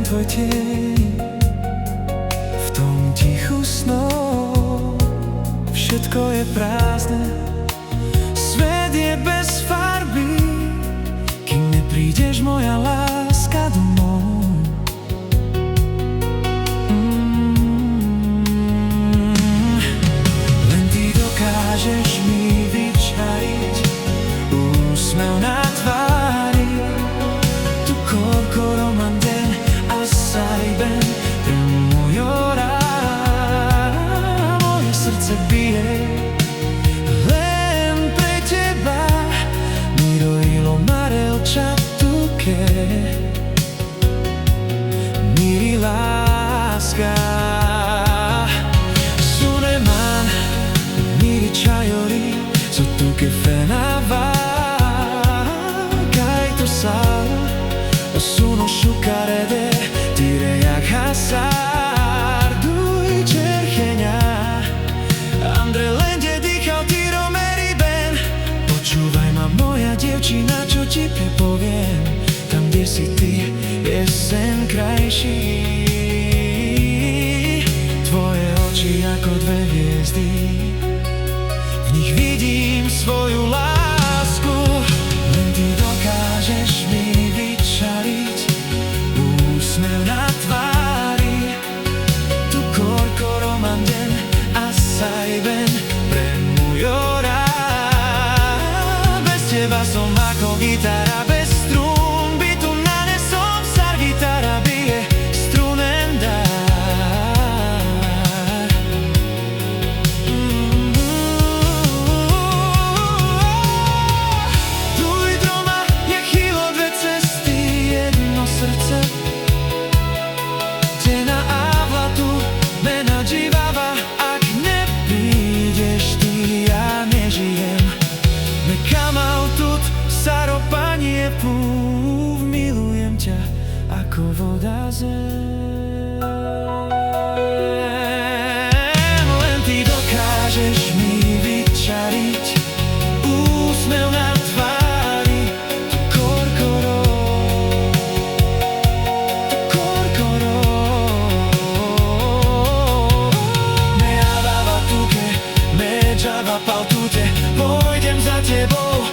tvoj tieň. V tom tichu snov všetko je prázdne, svet je bez farby, kým neprídeš, moja láska, domov. Len ty dokážeš mi vyčariť úsmev na tvári, tu koľko romanten a sajben pre môj orár. Moje srdce bije len pre teba, mi rojilo marel čatu che mi láska. Suleman mi riĉajori sotto che fenava kaj to saro possuno šukarede tire jak hasár. Duj čerchenia Andre Lende dýchal ty Romery Ben. Počúvaj ma, moja dievčina, čo ti prepoviem. Tam, kde si ty, je sen krajší. Tvoje oči ako dve hviezdy, v nich vidím svoju lásku. Len ty dokážeš mi vyčariť úsmev na tvári, tu koľko romanten a sajben pre môj orár. Bez teba som ako gitara bez strún, bytu nanesom sa, gitara bije strunen dár. Tuj doma je chýlo dve cesty, jedno srdce, cena a vlatu, mena dživava. Ak neprídeš ty, ja nežijem. Nekam autut sa ropanie plúv, milujem ťa ako voda zem. Len ty dokážeš mi vyčariť úsmev na tvári, tu korkoro, tu korkoro. Me avava tu che me giava pautute, pôjdem za tebou